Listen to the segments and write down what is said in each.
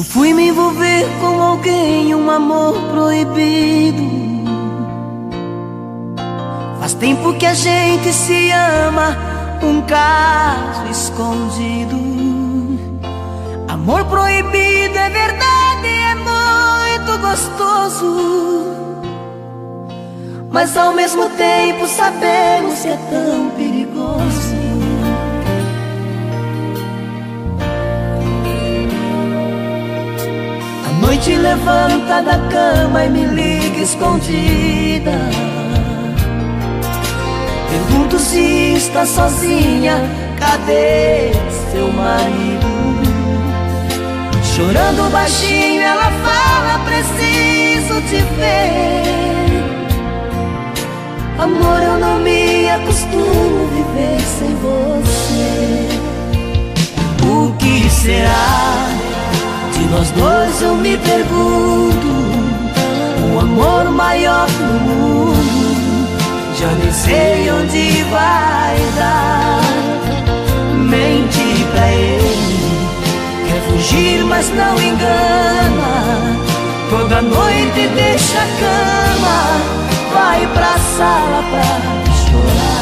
fui me envolver com alguém, um amor proibido. Faz tempo que a gente se ama, um caso escondido. Amor proibido é verdade, é muito gostoso, mas ao mesmo tempo sabemos que é tão perigoso. A noite levanta da cama e me liga escondida. Pergunto se está sozinha, cadê seu marido? Chorando baixinho ela fala, preciso te ver. Amor, eu não me acostumo viver sem você. O que será de nós dois, eu me pergunto. Um amor maior do mundo, já nem sei onde vai dar. Mente pra ele, quer fugir mas não engana. Toda noite deixa a cama, vai pra sala pra chorar.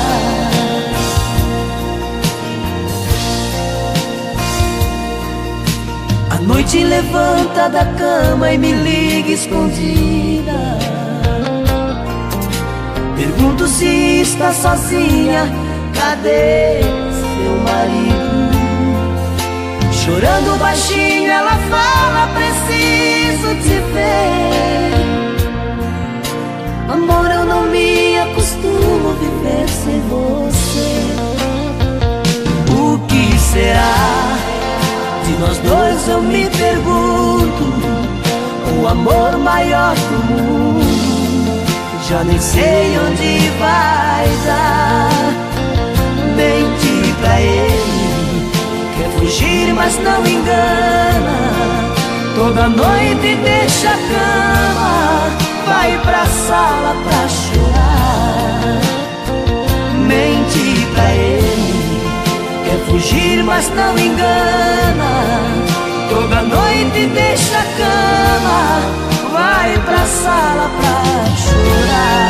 A noite levanta da cama e me liga escondida. Pergunto se está sozinha, cadê seu marido? Chorando baixinho ela fala, preciso te ver. Amor, eu não me acostumo viver sem você. O que será de nós dois, eu me pergunto. O amor maior do mundo, já nem sei onde vai dar. Mente pra ele, quer fugir mas não engana. Toda noite deixa a cama, vai pra sala pra chorar. Mente pra ele, quer fugir mas não engana. Toda noite deixa a cama, vai pra sala pra chorar.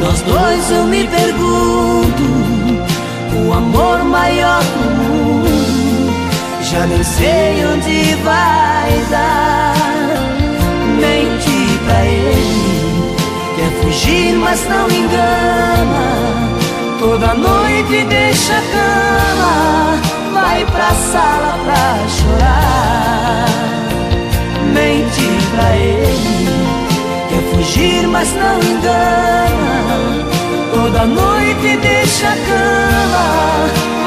Nós dois, eu me pergunto. O amor maior do mundo, já nem sei onde vai dar. Mente pra ele, quer fugir mas não engana. Toda noite deixa a cama, vai pra sala pra chorar. Mente pra ele, quer fugir mas não engana. Toda noite deixa a cama,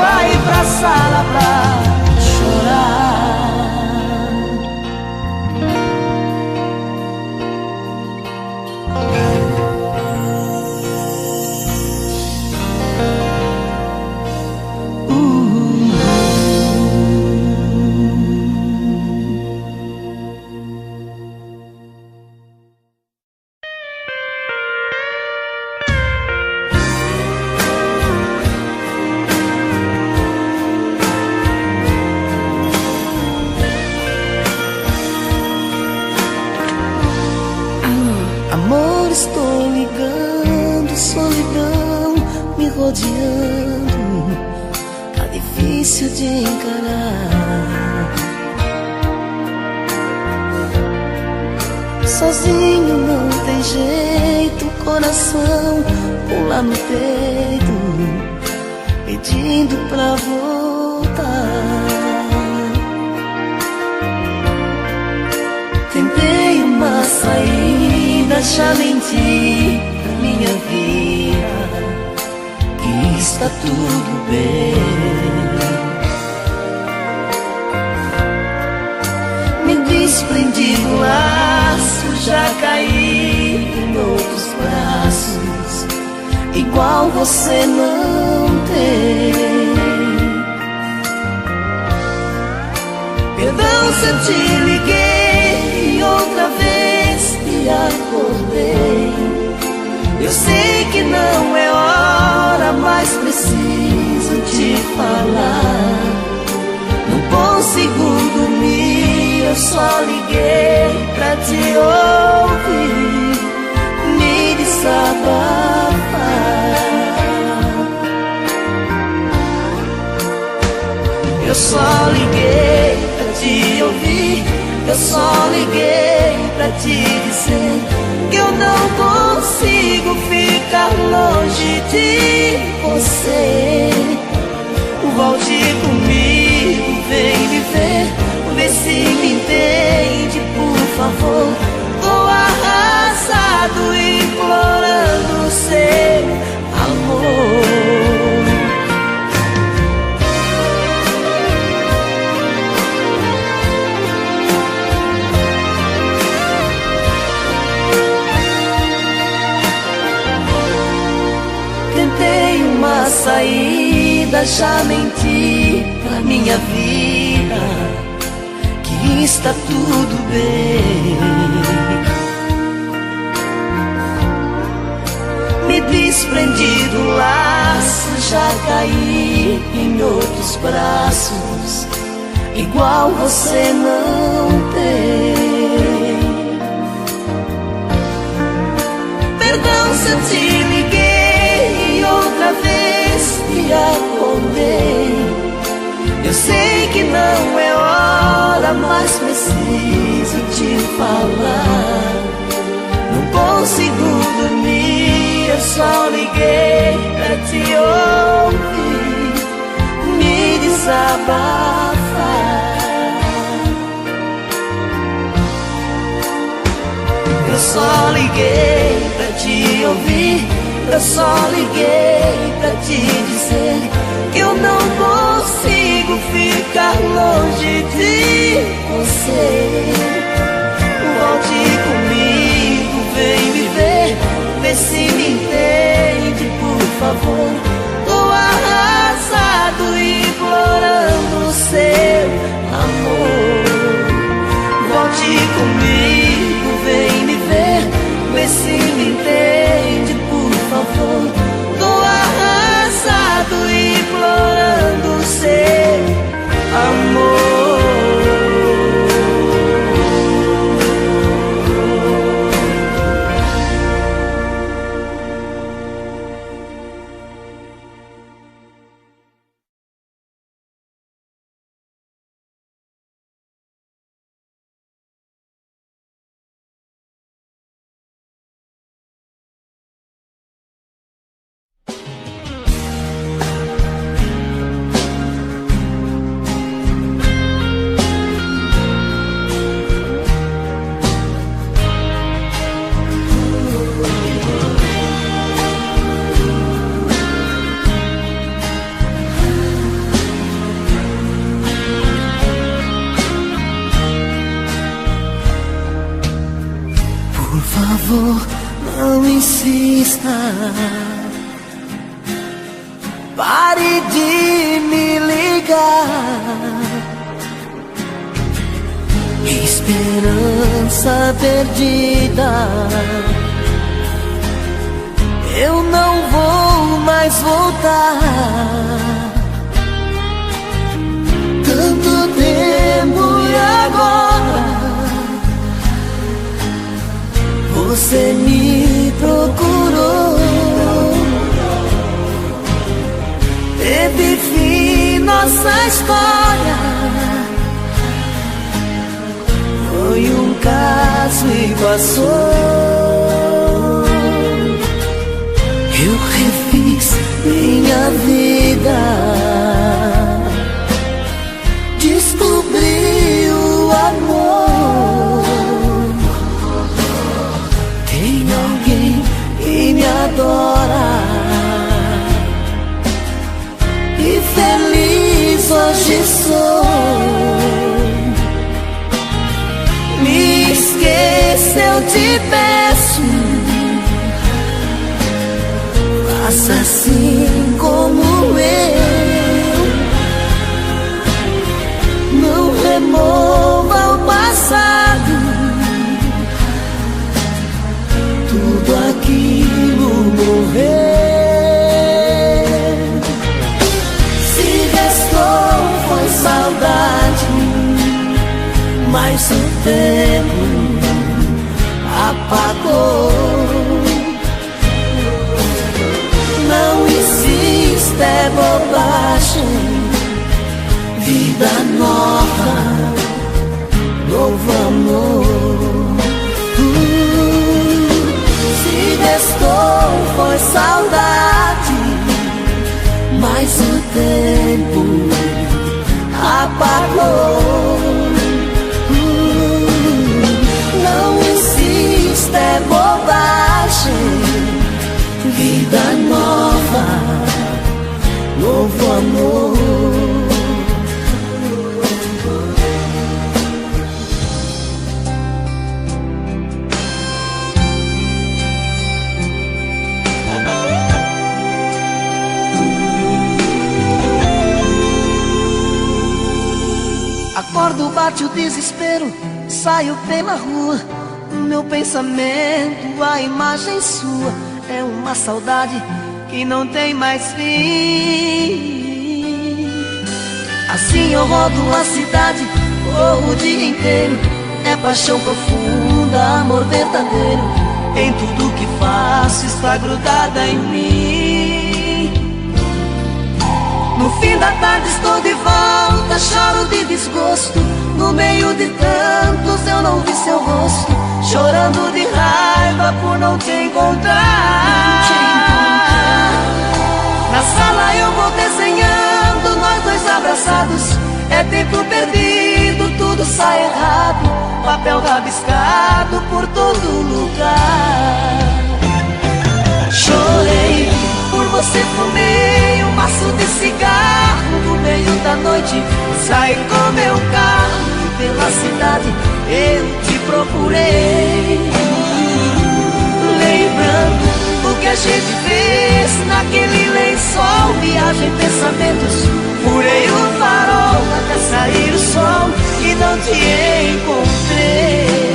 vai pra sala pra chorar. Amor, estou ligando, solidão me rodeando, tá difícil de encarar. Sozinho não tem jeito, coração pula no peito, pedindo pra voltar. Tentei uma saída, já menti pra minha vida, que está tudo bem. desprendi do laço, já caí em outros braços, igual você não tem. Perdão se eu te liguei e outra vez me acordei. Eu sei que não é hora, mas preciso te falar. Não consigo dormir, eu só liguei pra te ouvir, me desabafar. Eu só liguei pra te ouvir, eu só liguei pra te dizer que eu não consigo ficar longe de você. Volte comigo, vem me ver, vê se me entende, por favor. Tô arrasado, implorando seu amor. Tentei uma saída, já menti pra minha vida que está tudo bem. Me desprendi do laço, já caí em outros braços, igual você não tem. Perdão se eu te liguei e outra vez me acordei. Eu sei que não é hora, mas preciso te falar. Não consigo dormir, eu só liguei pra te ouvir, me desabafar. Eu só liguei pra te ouvir, eu só liguei pra te dizer que eu não consigo ficar longe de você. Volte comigo, vem me ver, vê se me entende, por favor. Tô arrasado, implorando seu amor. Volte comigo, vem me ver, vê se me entende, por favor. Tô arrasado, implorando seu amor. Não insista, pare de me ligar. Esperança perdida, eu não vou mais voltar. Tanto tempo e agora você me procurou. Teve fim nossa história, foi um caso e passou. Eu refiz minha vida, descobri o amor. Tem alguém que me adora e feliz hoje sou. faça assim como eu. Não remova o passado, tudo aquilo morreu. Se restou foi saudade, mas o tempo apagou. Não insista, é bobagem. Vida nova, novo amor. Se restou foi saudade, mas o tempo apagou. Não insista, é bobagem. Vida nova, novo amor. Acordo, bate o desespero, saio pela rua. No meu pensamento a imagem sua é uma saudade que não tem mais fim. Assim eu rodo a cidade, corro o dia inteiro. É paixão profunda, amor verdadeiro. Em tudo que faço está grudada em mim. No fim da tarde estou de volta, choro de desgosto. No meio de tantos eu não vi seu rosto, chorando de raiva por não te encontrar. Na sala eu vou desenhando, nós dois abraçados. É tempo perdido, tudo sai errado. Papel rabiscado por todo lugar. Chorei por você, fumei um maço de cigarro. No meio da noite saí com meu carro e pela cidade eu te procurei. Lembrando o que a gente fez naquele lençol, viagem, pensamentos. Furei o farol até sair o sol e não te encontrei.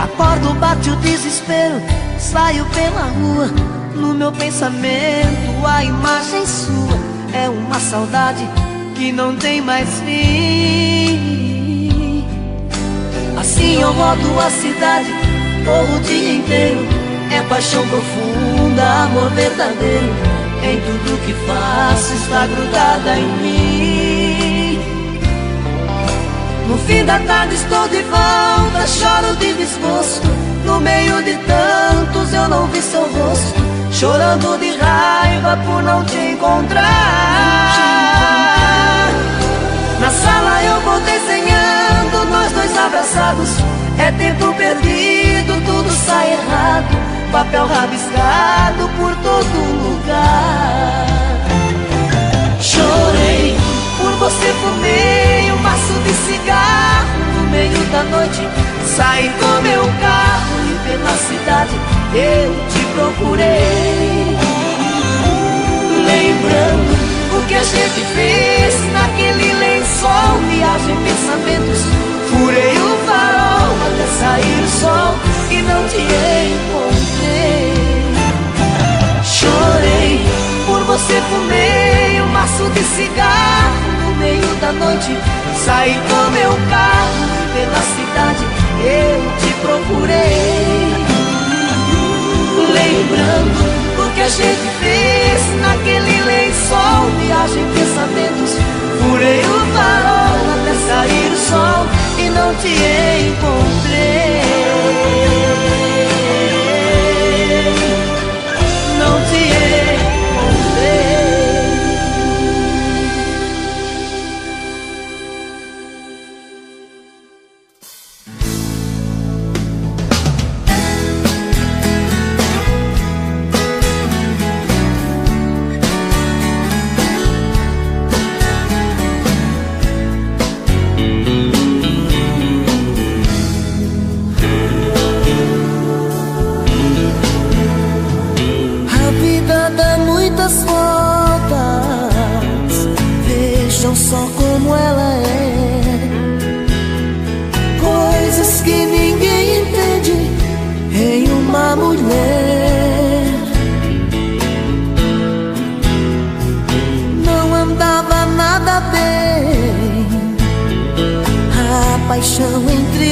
Acordo, bate o desespero, saio pela rua. No meu pensamento a imagem sua é uma saudade que não tem mais fim. Assim eu rodo a cidade, corro o dia inteiro. É paixão profunda, amor verdadeiro. Em tudo que faço está grudada em mim. No fim da tarde estou de volta, choro de desgosto. No meio de tantos eu não vi seu rosto, chorando de raiva por não te encontrar. Na sala eu vou desenhando, nós dois abraçados. É tempo perdido, tudo sai errado. Papel rabiscado por todo lugar. Chorei por você, fumei um maço de cigarro. No meio da noite saí com meu carro e pela cidade eu te procurei. Lembrando o que a gente fez naquele lençol, viagem, pensamentos. Furei o farol até sair o sol e não te encontrei. Chorei por você, fumei um maço de cigarro. No meio da noite saí com meu carro e pela cidade eu te procurei. Lembrando o que a gente fez naquele lençol, viagem, pensamentos. Furei o farol até sair o sol e não te encontrei. Não te encontrei.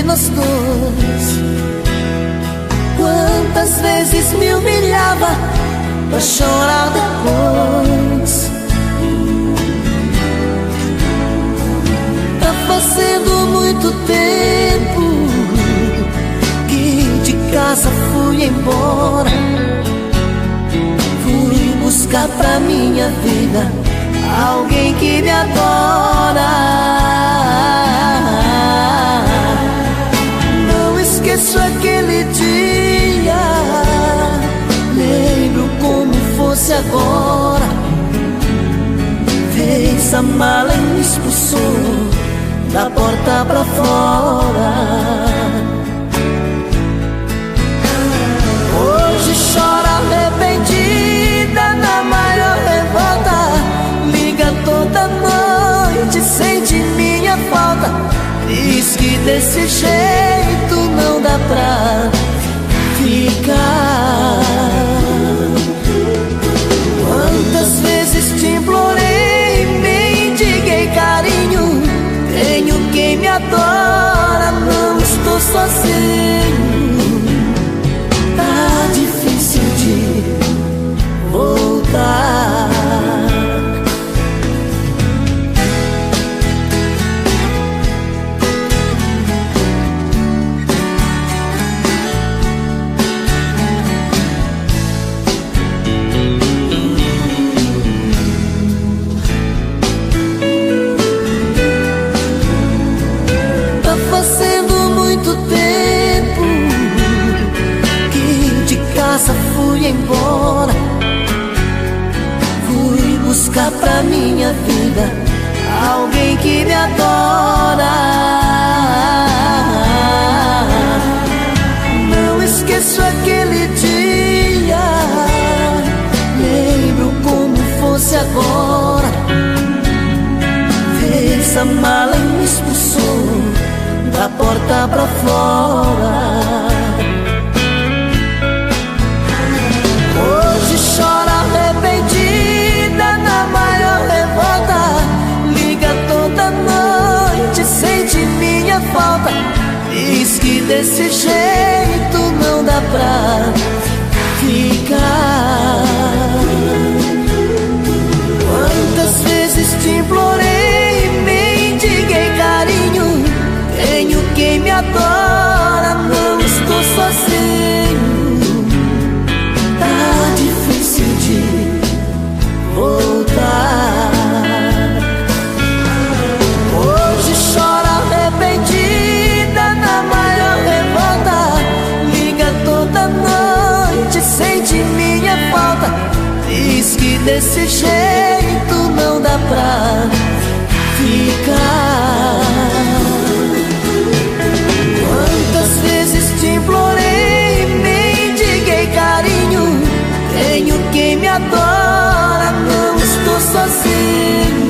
nós dois. Quantas vezes me humilhava pra chorar depois. Tá fazendo muito tempo que de casa fui embora. Fui buscar pra minha vida alguém que me adora. Não esqueço aquele dia, lembro como fosse agora. Fez a mala e me expulsou da porta pra fora. Hoje chora arrependida na maior revolta. Liga toda noite, sente minha falta. Diz que desse jeito não dá pra ficar. Quantas vezes te implorei, mendiguei carinho. Tenho quem me adora, não estou sozinho. Tá difícil de voltar. Fui embora, fui buscar pra minha vida alguém que me adora. Não esqueço aquele dia, lembro como fosse agora. Fez a mala e me expulsou da porta pra fora. Chora arrependida na maior revolta. Liga toda noite, sente minha falta. Diz que desse jeito não dá pra ficar. Quantas vezes te implorei, mendiguei carinho. Tenho quem me adora, não estou sozinho. Tá difícil de voltar. Hoje chora arrependida na maior revolta. Liga toda noite, sente minha falta. Diz que desse jeito não dá pra ficar. Quantas vezes te implorei, mendiguei carinho. Tenho quem me adora, não estou sozinho.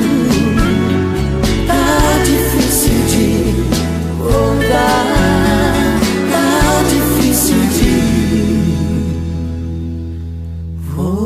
Tá difícil de voltar. Tá difícil de voltar.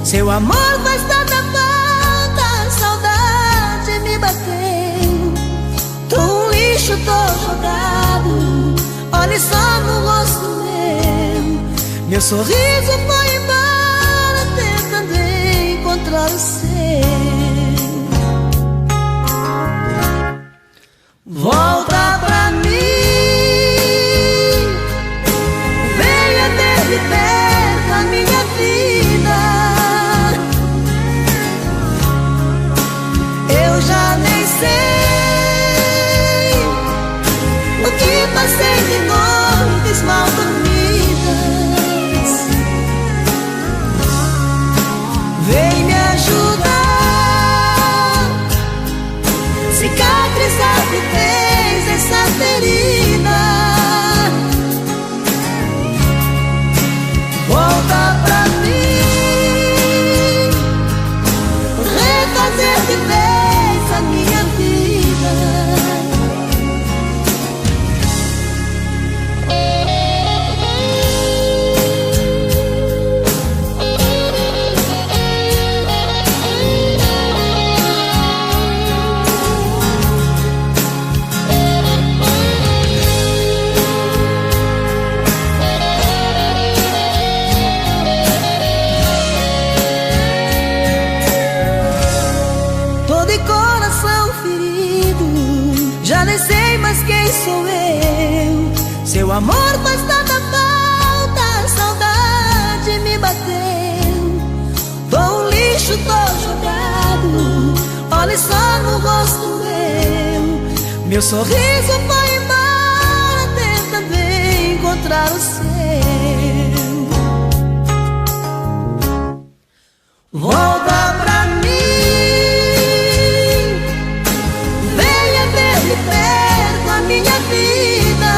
Seu amor faz tanta falta, a saudade me bateu. Tô um lixo, tô jogado, olhe só no rosto meu. Meu sorriso foi embora, tentando encontrar o seu. Volta pra mim, venha ter de perto a minha vida. Eu já nem sei o que passei de noites mal dormidas. mas quem sou eu? Seu amor faz tanta falta, a saudade me bateu. Tô um lixo, tô jogado, olhe só no rosto meu. Meu sorriso foi embora, tentando encontrar o seu. Volta pra mim, venha ver de perto a minha vida.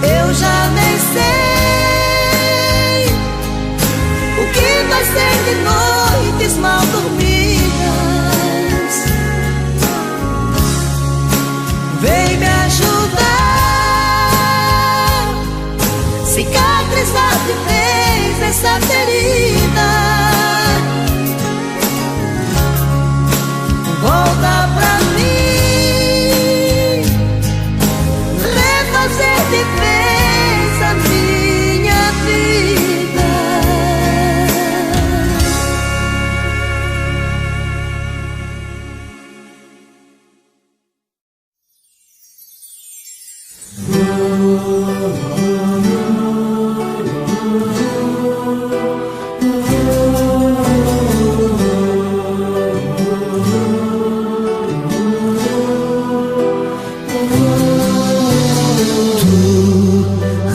Eu já nem sei o que vai ser de noites mal dormidas. Vem me ajudar, cicatrizar de vez essa ferida. Volta pra mim, refazer de vez a minha vida.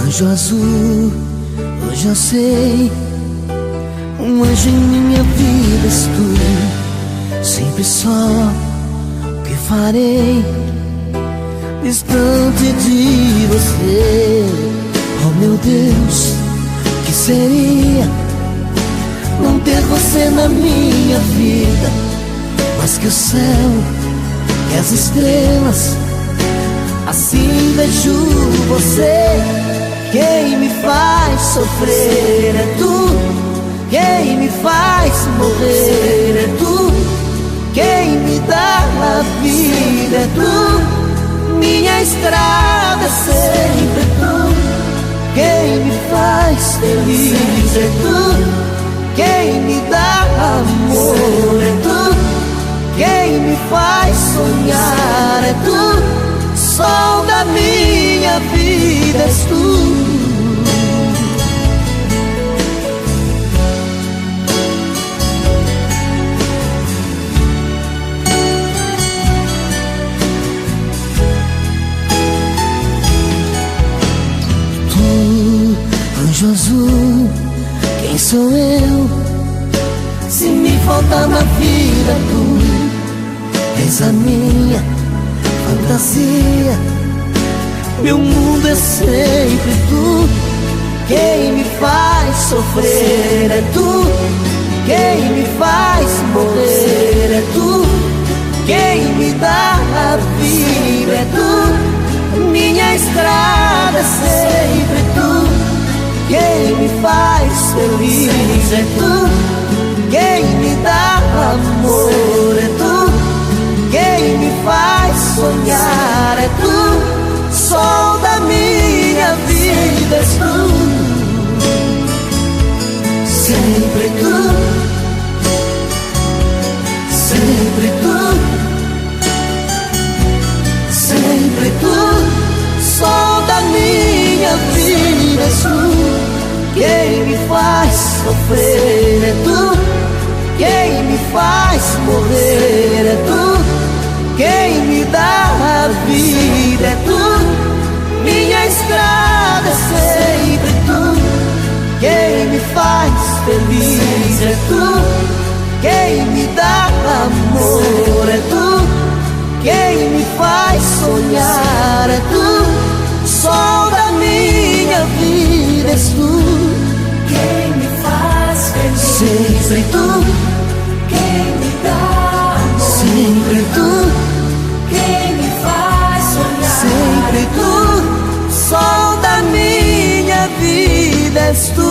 Anjo azul, hoje eu sei, um anjo em minha vida és tu. Sempre só o que farei, distante de você. Oh meu Deus, que seria não ter você na minha vida? Mais que o céu e as estrelas, assim vejo você. Quem me faz sofrer é tu, quem me faz morrer é tu, quem me dá a vida é tu, minha estrada é sempre tu, quem me faz feliz é tu, quem me dá amor é tu, quem me faz sonhar é tu, sol da minha vida és tu. Anjo azul, quem sou eu? Se me faltar na vida tu és a minha fantasia. Meu mundo é sempre tu, quem me faz sofrer é tu, quem me faz morrer é tu, quem me dá a vida é tu, minha estrada é sempre tu, quem me faz feliz é tu, quem me dá amor é tu, quem me faz sonhar é tu, sol da minha vida és tu, sempre tu, sempre tu, sempre tu, sol da minha vida és tu, quem me faz sofrer é tu, quem me faz morrer é tu, quem me dá a vida é tu, minha estrada é sempre tu, quem me faz feliz é tu, quem me dá amor é tu, quem me faz sonhar é tu, sol da minha vida és tu, quem me faz feliz sempre tu, quem me dá amor sempre tu, quem me faz sonhar sempre tu, sol da minha vida és tu.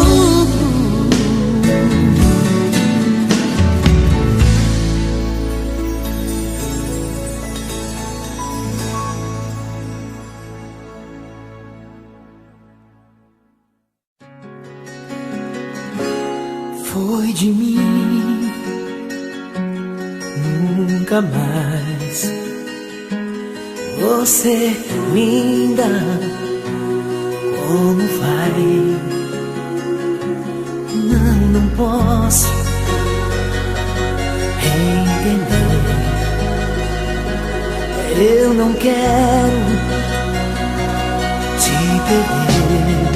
Foi de mim, nunca nunca mais. Você, linda, como vai? Não posso entender. Eu não quero te perder.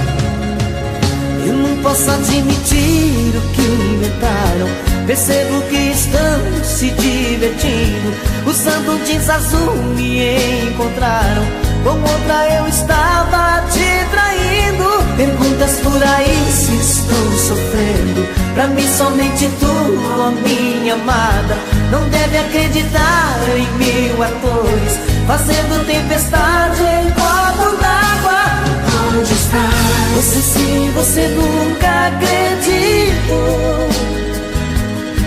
Eu não posso admitir o que inventaram. Percebo que estão se divertindo. Usando jeans azul me encontraram. Com outra eu estava te traindo. Perguntas por aí se estou sofrendo. Pra mim somente tu, ó minha amada. Não deve acreditar em mil atores fazendo tempestade em copo d'água. Onde está? Você se você nunca acreditou.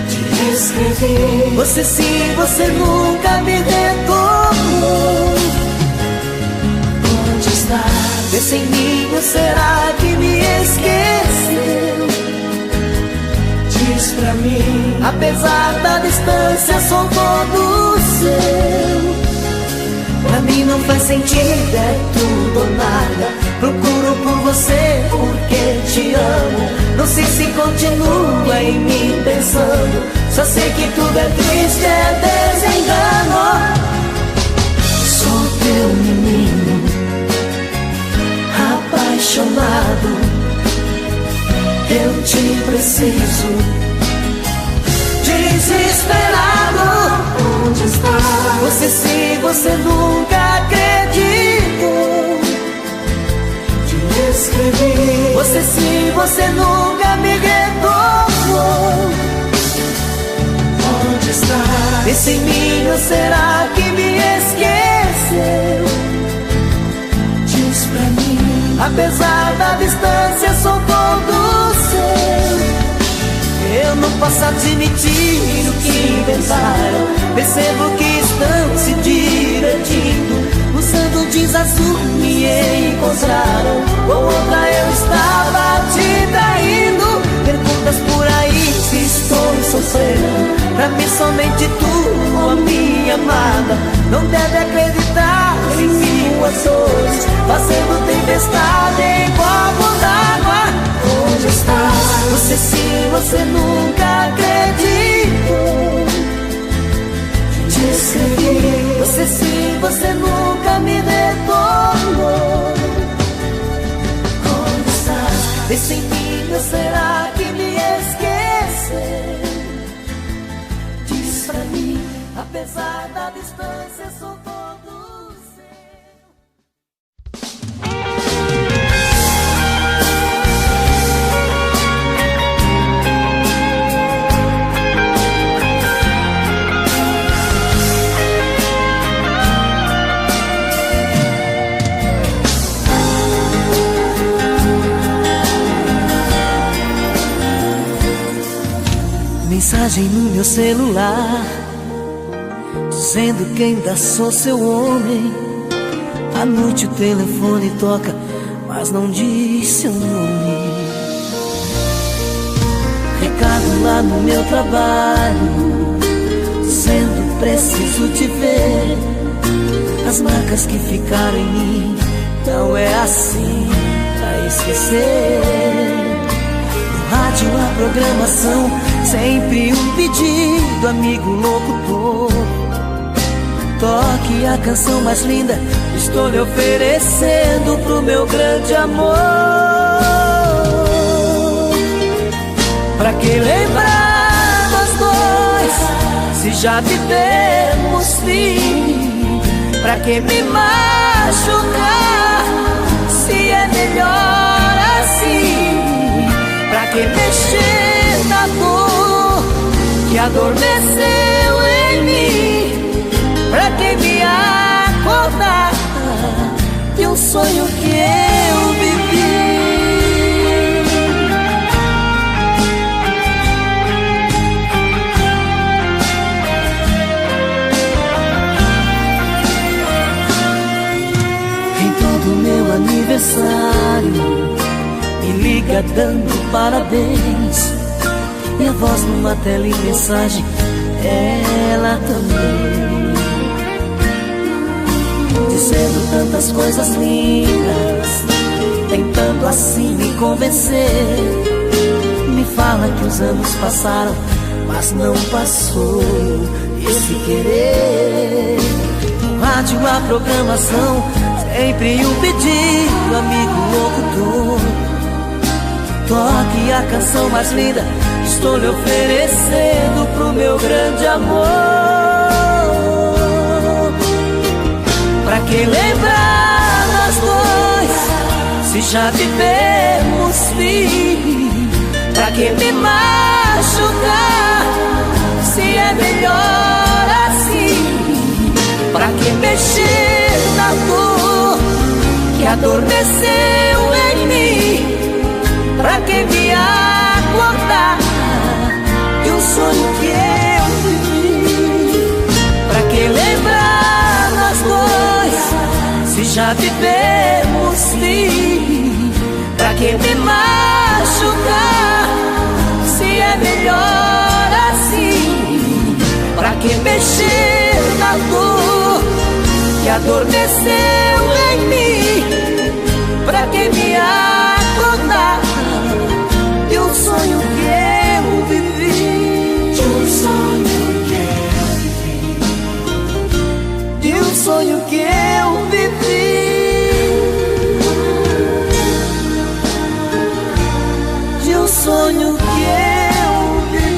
Te escrevi. Você se você nunca me retornou. Onde está? Pensa em mim ou será que me esqueceu? Diz pra mim. Apesar da distância sou todo seu. Pra mim não faz sentido, é tudo ou nada. Procuro por você porque te amo. Não sei se continua em mim pensando. Só sei que tudo é triste, é desengano. Sou teu menino apaixonado. Eu te preciso, desesperado. Onde está? Você se você nunca acreditou. Te escrevi. Você se você nunca me retornou. Onde está? Pensa em mim ou será que me esqueceu? Diz pra mim. Apesar da distância sou todo seu. Eu não posso admitir o que inventaram. Percebo que estão se divertindo. Usando jeans azul me encontraram. Com outra eu estava te traindo. Perguntas por aí se estou sofrendo. Pra mim somente tu, a minha amada. Não deve acreditar em mil ações fazendo tempestade em copo d'água. Onde está? Você se você nunca acreditou. Te escrevi. Você se você nunca me retornou. Onde está? Pensa em mim ou será que me esqueceu? Diz pra mim. Apesar da distância sou todo seu. Mensagem no meu celular dizendo que ainda sou seu homem. À noite o telefone toca, mas não diz seu nome. Recado lá no meu trabalho dizendo preciso te ver. As marcas que ficaram em mim não é assim pra esquecer. Rádio, a programação, sempre um pedido, amigo locutor. Toque a canção mais linda, estou lhe oferecendo pro meu grande amor. Pra que lembrar nós dois, se já tivemos fim? Pra que me machucar, se é melhor assim? Pra que mexer na dor que adormeceu em mim? Pra que me acordar de um sonho que eu vivi? Em todo meu aniversário me liga dando parabéns. Minha voz numa tela em mensagem ela também, dizendo tantas coisas lindas, tentando assim me convencer. Me fala que os anos passaram, mas não passou esse querer. No rádio a programação, sempre um pedido, amigo locutor, toque a canção mais linda, estou lhe oferecendo pro meu grande amor. Pra que lembrar nós dois, se já vivemos fim? Pra que me machucar, se é melhor assim? Pra que mexer na dor que adormeceu em mim? Pra que me acordar de um sonho que eu vivi? Pra que lembrar nós dois, se já vivemos fim? Pra que me machucar, se é melhor assim? Pra que mexer na dor que adormeceu em mim? Pra que me acordar de um sonho que eu vivi? De um sonho que eu vivi. De um sonho que eu vivi. De um sonho que eu vivi.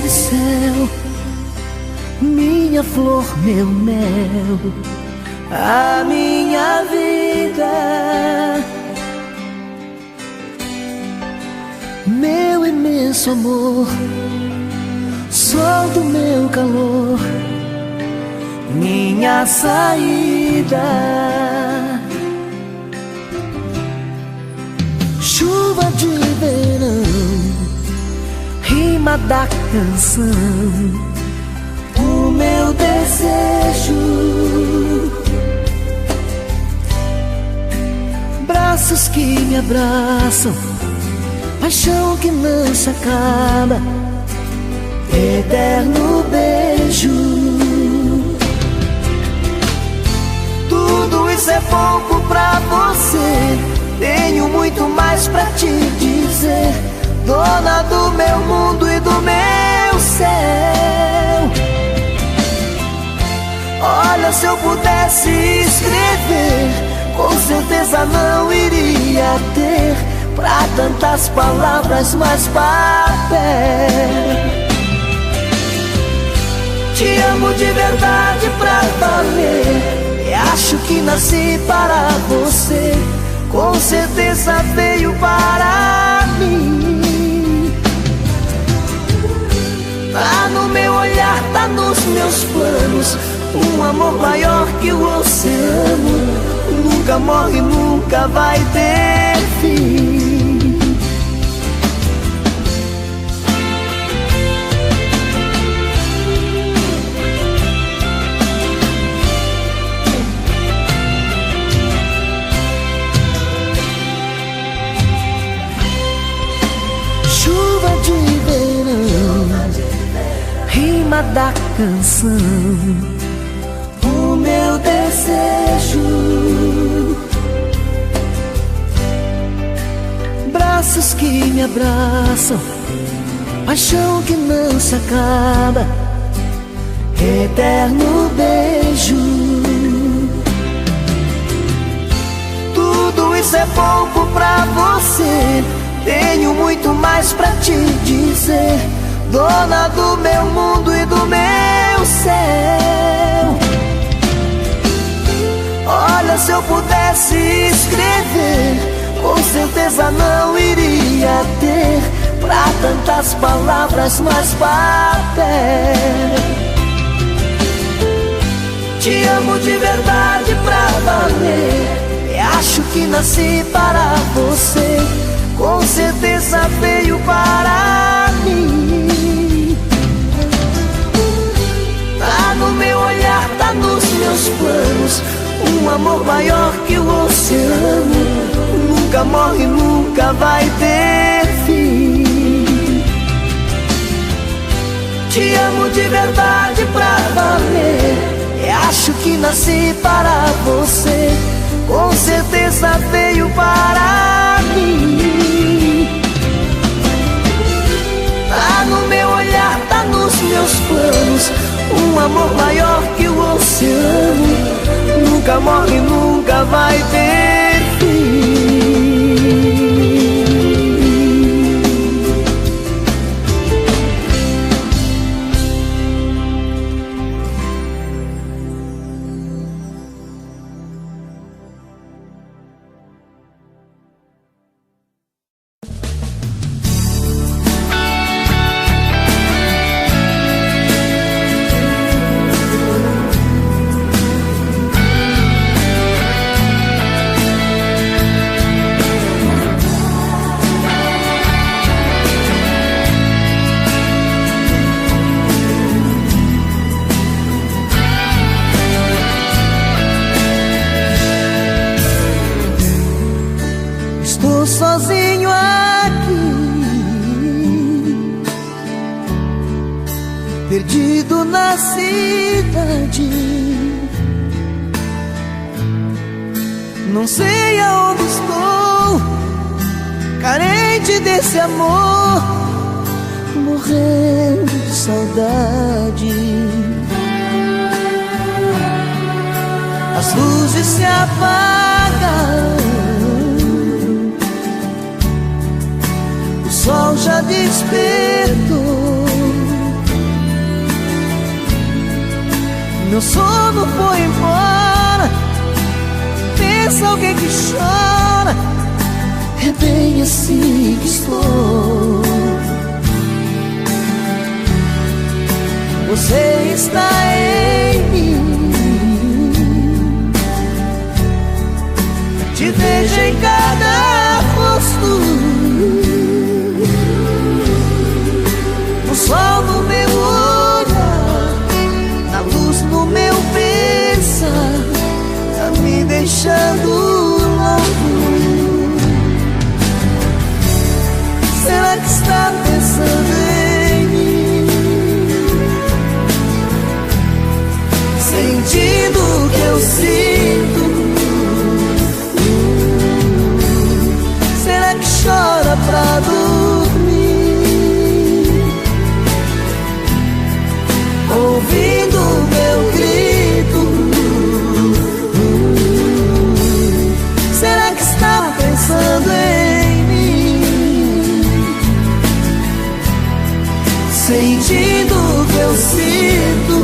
Do céu, minha flor, meu mel, a minha vida, meu imenso amor, sol do meu calor, minha saída, chuva de verão, rima da canção, o meu desejo, braços que me abraçam, paixão que não se acaba, eterno beijo. Tudo isso é pouco pra você, tenho muito mais pra te dizer, dona do meu mundo e do meu céu. Olha, se eu pudesse escrever, com certeza não iria ter pra tantas palavras mais papel. Te amo de verdade pra valer, e acho que nasci para você, com certeza veio para mim. Tá no meu olhar, tá nos meus planos, um amor maior que o oceano, nunca morre, nunca vai ter fim. Chuva de verão, rima da canção, o meu desejo, braços que me abraçam, paixão que não se acaba, eterno beijo. Tudo isso é pouco pra você, tenho muito mais pra te dizer, dona do meu mundo e do meu céu. se eu pudesse escrever, com certeza não iria ter pra tantas palavras mais papel. Te amo de verdade pra valer, e acho que nasci para você, com certeza veio para mim. Tá no meu olhar, tá nos meus planos, um amor maior que o oceano. Nunca morre, nunca vai ter fim. Te amo de verdade pra valer, e acho que nasci para você, com certeza veio para mim. Tá no meu olhar, tá nos meus planos, um amor maior que o oceano. Nunca morre, nunca vai ter fim. Sozinho aqui, perdido na cidade, não sei aonde estou, carente desse amor, morrendo de saudade. As luzes se apagam, o sol já despertou, meu sono foi embora. Pensa alguém que chora, é bem assim que estou. Você está em mim, te vejo em cada rosto, o sol no meu olhar, a luz no meu pensar, tá me deixando louco. Será que está pensando em mim, sentindo o que eu sinto? Será que chora pra dormir, ouvindo o meu grito? Será que está pensando em mim, sentindo o que eu sinto?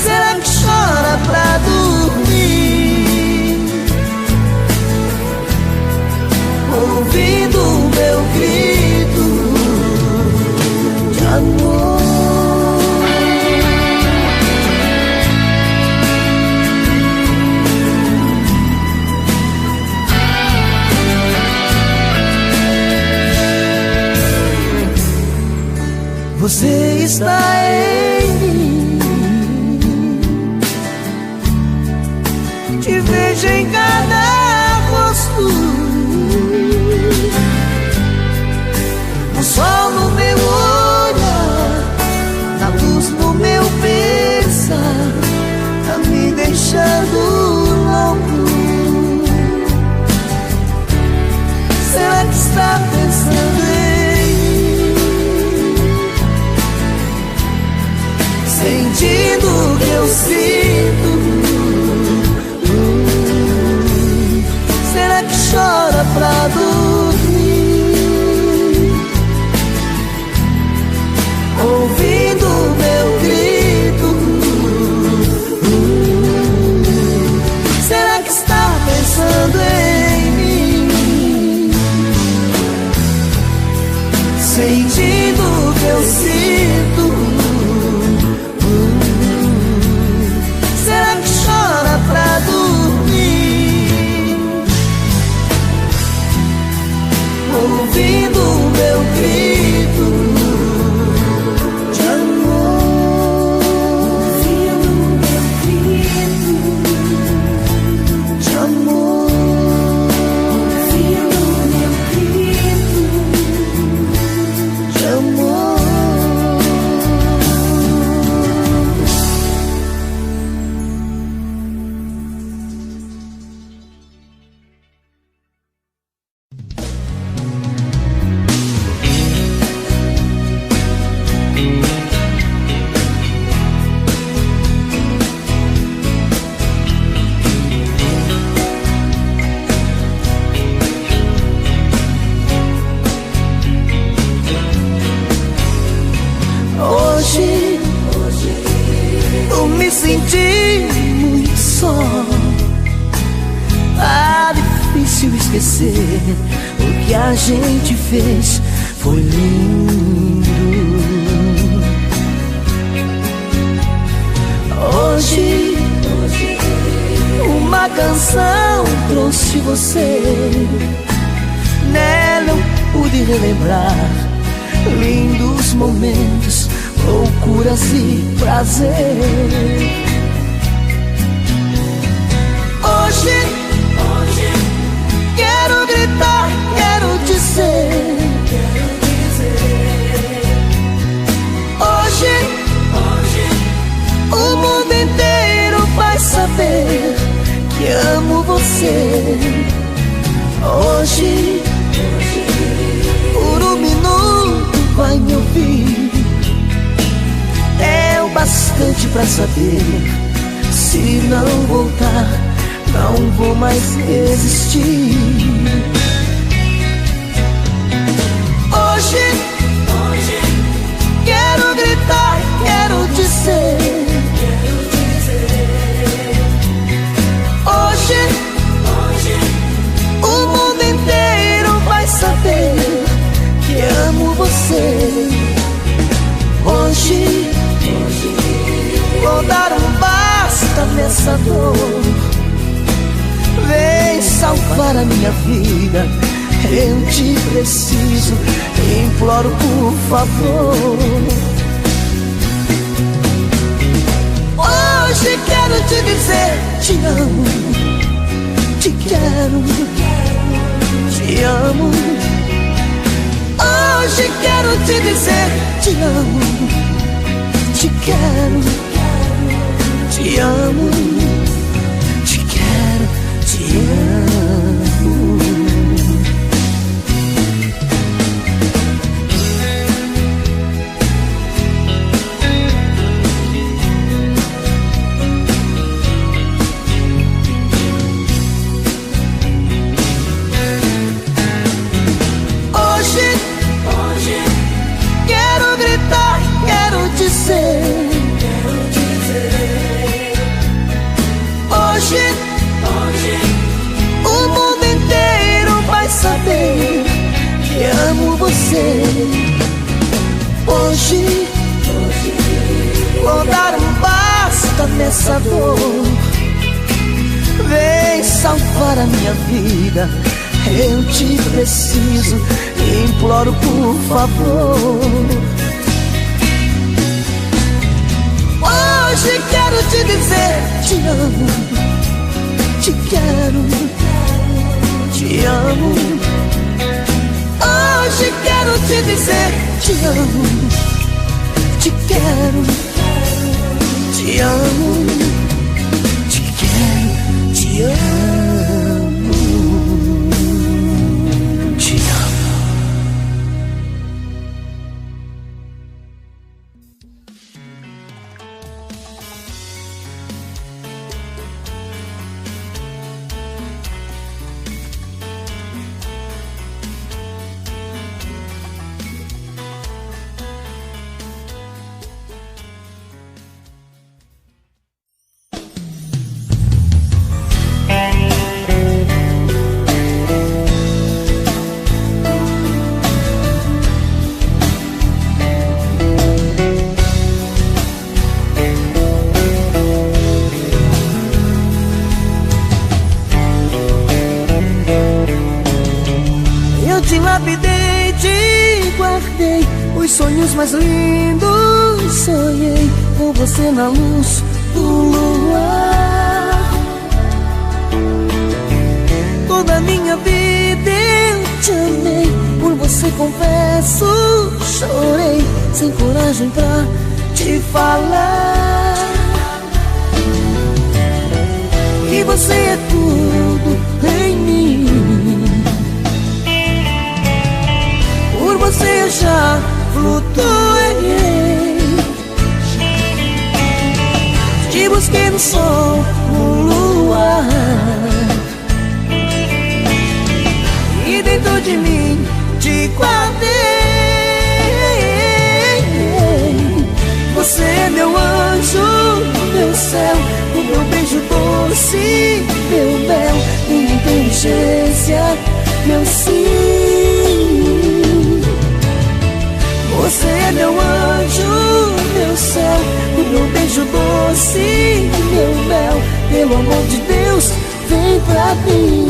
Será que chora pra dormir, ouvindo o meu grito de amor? Você está em mim, te vejo em cada rosto, o sol no meu olhar, a luz no meu pensar, tá me deixando louco. Será que está pensando em mim, sentindo o que eu sinto? Será que chora pra dormir, ouvindo o meu grito? sentindo o que eu sinto. Será que chora pra dormir, ouvindo o meu grito de amor, ouvindo o meu grito de amor, ouvindo o meu grito de amor. Hoje eu me senti muito só. Tá difícil esquecer o que a gente fez, foi lindo. Hoje uma canção trouxe você, nela eu pude relembrar lindos momentos, loucuras e prazer. Hoje quero gritar, quero dizer. Hoje o mundo inteiro vai saber que amo você. Hoje por um minuto vai me ouvir, é o bastante pra saber. Se não voltar, não vou mais resistir. Hoje quero gritar, quero dizer. Hoje o mundo inteiro vai saber que amo você. Hoje vou dar um basta nessa dor. Vem salvar a minha vida, eu te preciso, imploro por favor. Hoje quero te dizer, te amo, te quero, te amo. Hoje quero te dizer, te amo, te quero, te amo, te quero, te amo. Hoje o mundo inteiro vai saber que amo você. Hoje vou dar um basta nessa dor. Vem salvar a minha vida, eu te preciso, imploro por favor. Hoje quero te dizer, te amo, te quero, te amo. Hoje quero te dizer, te amo, te quero, te amo, te quero, te amo, te amo. dilapidei os sonhos mais lindos. Sonhei com você na luz do luar. Toda a minha vida eu te amei, por você confesso, chorei sem coragem pra te falar. E você é tudo em mim, por você eu já flutuei. Te busquei no sol, no luar, e dentro de mim te guardei. Você é meu anjo, meu céu, o meu beijo doce, meu mel, minha inteligência, meu sim. Você é meu anjo, meu céu, o meu beijo doce, meu mel. Pelo amor de Deus, vem pra mim,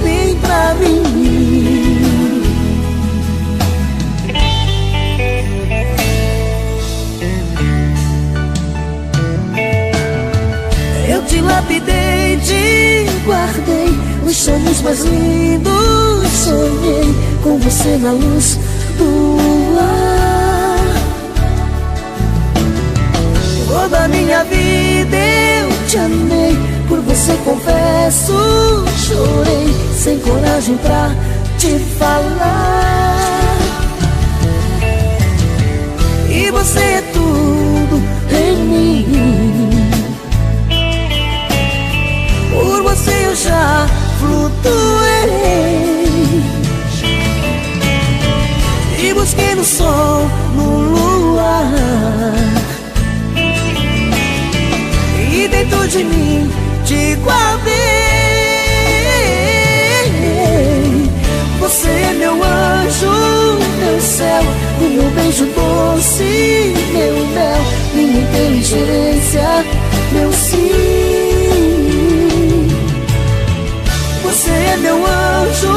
vem pra mim. Eu te lapidei, te guardei os sonhos mais lindos. Sonhei com você na luz do luar. Toda a minha vida eu te amei, por você confesso, chorei sem coragem pra te falar. E você é tudo em mim, por você eu já flutuei. E busquei no sol, no luar, e dentro de mim te guardei. Você é meu anjo, meu céu, o meu beijo doce, meu mel, minha inteligência, meu sim. Você é meu anjo,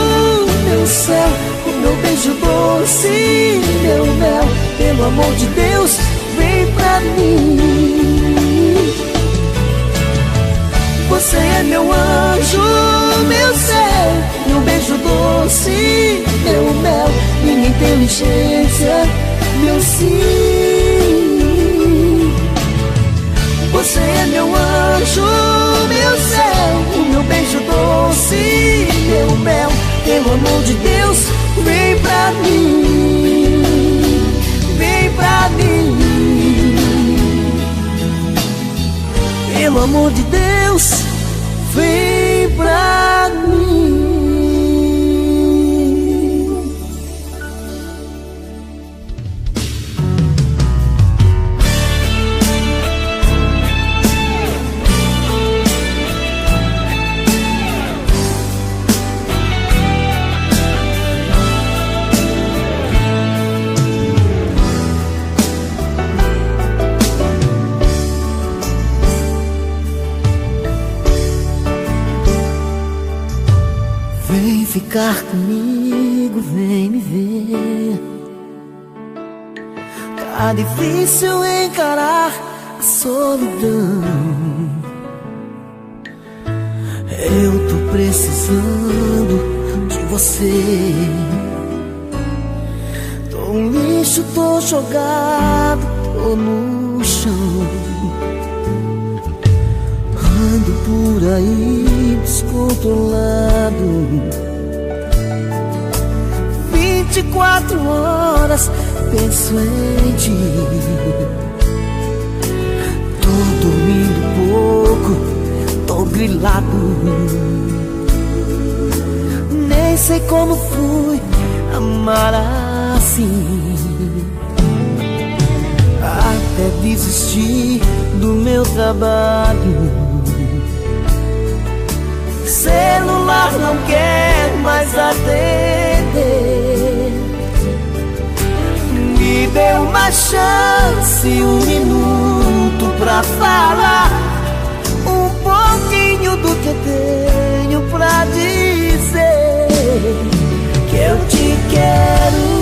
meu céu, o meu beijo doce, meu mel. Pelo amor de Deus, vem pra mim. Você é meu anjo, meu céu, meu beijo doce, meu mel, minha inteligência, meu sim. Você é meu anjo, meu céu, o meu beijo doce, meu mel. Pelo amor de Deus, vem pra mim, vem pra mim. Pelo amor de Deus, vem pra mim. Vem ficar comigo, vem me ver. Tá difícil encarar a solidão. Eu tô precisando de você. Tô um lixo, tô jogado, tô no chão. Ando por aí descontrolado, 24 horas penso em ti. Tô dormindo pouco, tô grilado. Nem sei como fui amar assim. Até desistir do meu trabalho. Celular não quer mais atender. Me dê uma chance, um minuto pra falar um pouquinho do que eu tenho pra dizer. Que eu te quero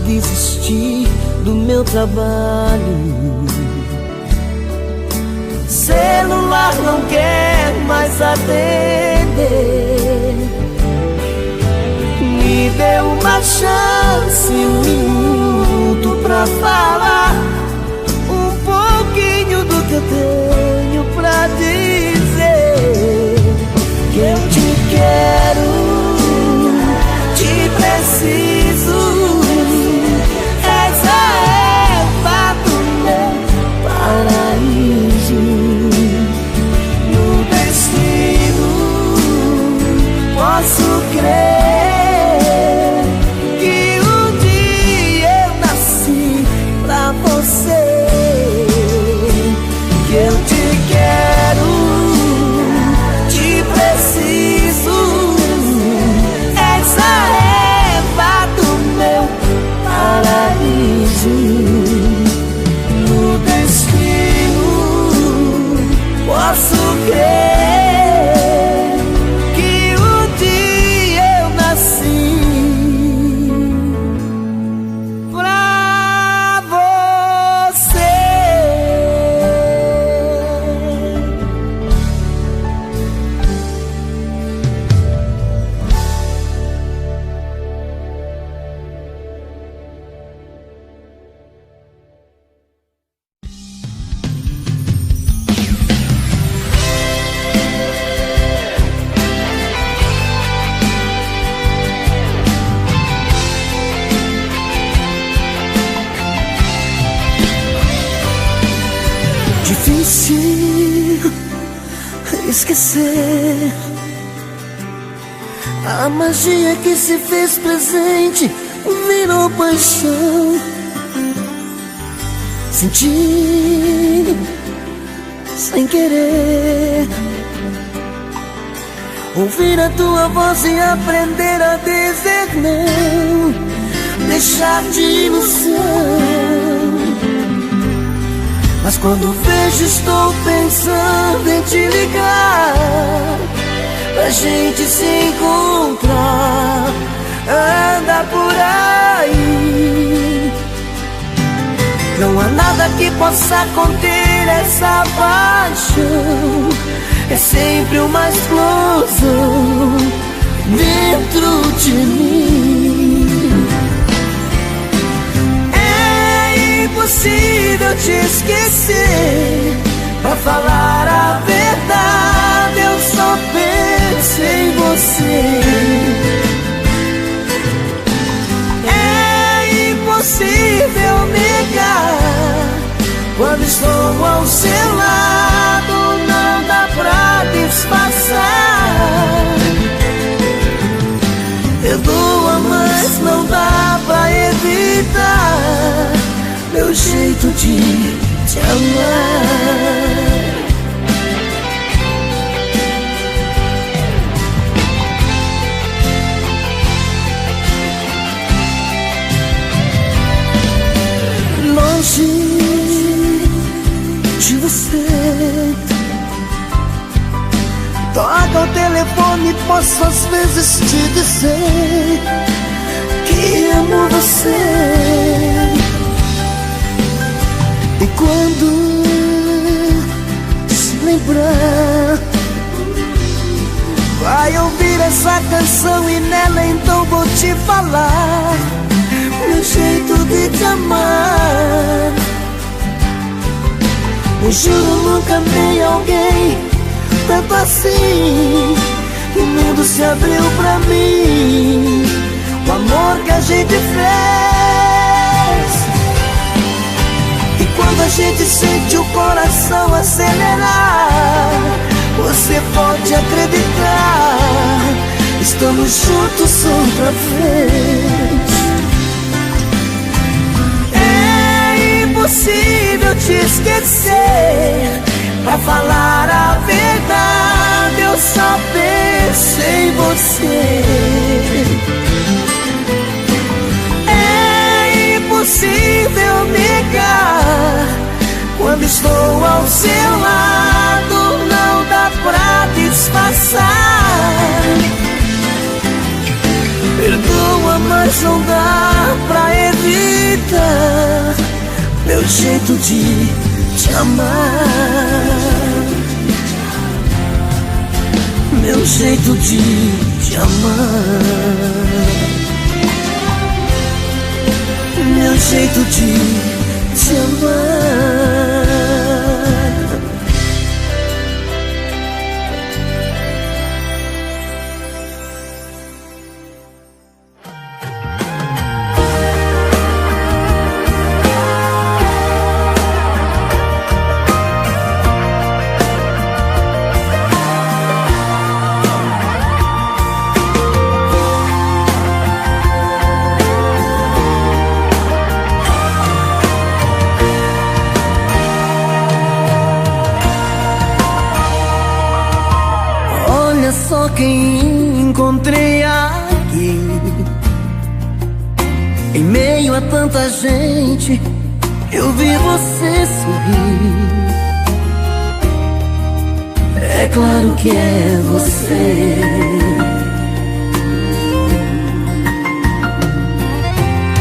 desistir do meu trabalho. Celular não quer mais atender. Me dê uma chance, um minuto pra falar um pouquinho do que eu tenho pra dizer. Que eu te quero, te preciso. És a erva do meu paraíso. No destino posso crer que um dia eu nasci pra você. Que eu te quero, te preciso. És a erva do meu paraíso. No destino posso crer que um dia eu nasci pra você. Difícil esquecer a magia que se fez presente, virou paixão. Sentindo sem querer, ouvir a tua voz e aprender a dizer não, deixar de ilusão. Mas quando vejo estou pensando em te ligar, pra gente se encontrar, anda por aí. Não há nada que possa conter essa paixão. É sempre uma explosão dentro de mim. É impossível te esquecer. Pra falar a verdade, eu só penso em você. É impossível negar. Quando estou ao seu lado, não dá pra disfarçar. Perdoa, mas não dá pra evitar meu jeito de te amar. Longe de você, toca o telefone, posso às vezes te dizer que amo você. E quando se lembrar, vai ouvir essa canção e nela então vou te falar meu jeito de te amar. Eu juro, nunca amei alguém tanto assim. O mundo se abriu pra mim, o amor que a gente fez. E quando a gente sente o coração acelerar, você pode acreditar, estamos juntos outra vez. É impossível te esquecer. Pra falar a verdade, eu só penso em você. É impossível negar. Quando estou ao seu lado, não dá pra disfarçar. Perdoa, mas não dá pra evitar meu jeito de te amar, meu jeito de te amar, meu jeito de te amar. Olha só quem encontrei aqui, em meio a tanta gente, eu vi você sorrir. É claro que é você.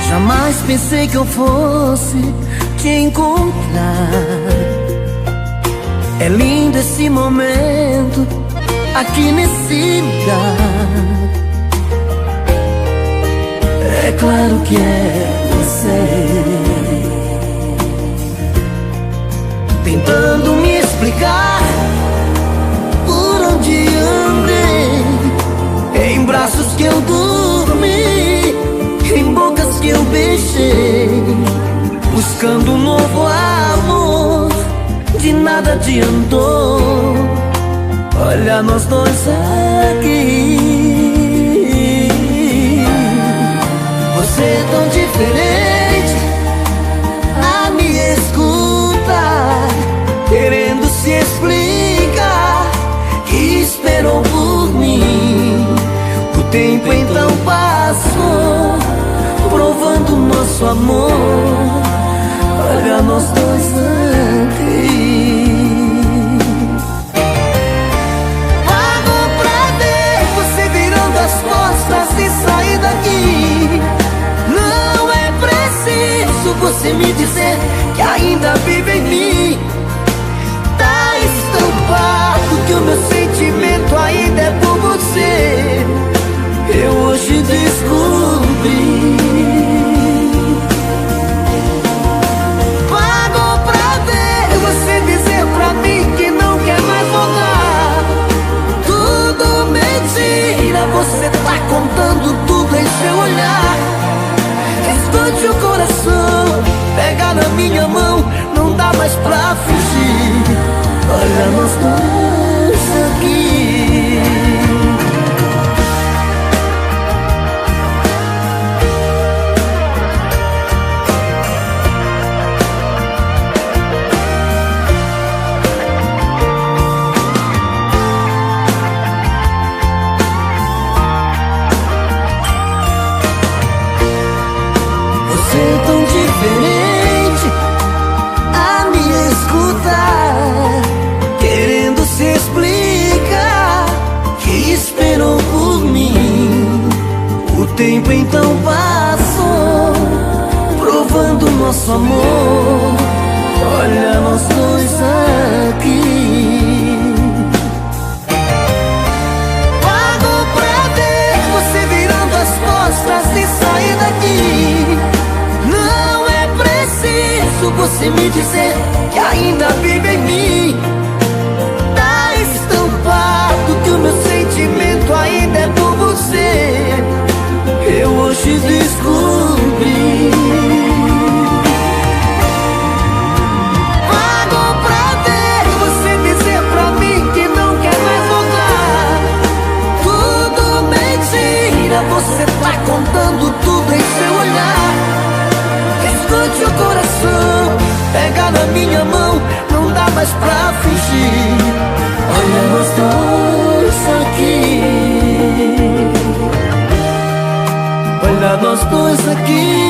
Jamais pensei que eu fosse te encontrar. É lindo esse momento aqui nesse lugar. É claro que é você, tentando me explicar por onde andei, em braços que eu dormi, em bocas que eu beijei, buscando um novo amor. De nada adiantou. Olha nós dois aqui, você tão diferente a me escutar, querendo se explicar que esperou por mim. O tempo então passou, provando nosso amor. Olha nós dois aqui. E sair daqui. Não é preciso você me dizer que ainda vive em mim. Tá estampado que o meu sentimento ainda é por você. Eu hoje descobri. Pagou pra ver você dizer pra mim que não quer mais voltar. Tudo mentira, você tá contando tudo em seu olhar. Escute o coração, pega na minha mão, não dá mais pra fugir. Olha nós dois aqui. Você tão diferente a me escutar, querendo se explicar que esperou por mim. O tempo então passou, provando nosso amor. Olha nós dois aqui. Pago pra ver você virando as costas e sair daqui. Não é preciso você me dizer que ainda vive em mim. Tá estampado que o meu sentimento ainda é por você. Eu hoje descobri. Pago pra ver você dizer pra mim que não quer mais voltar. Tudo mentira, você tá contando tudo em seu olhar. Escute o coração, pega na minha mão, não dá mais pra fugir. Olha nós dois aqui. Olha nós dois aqui.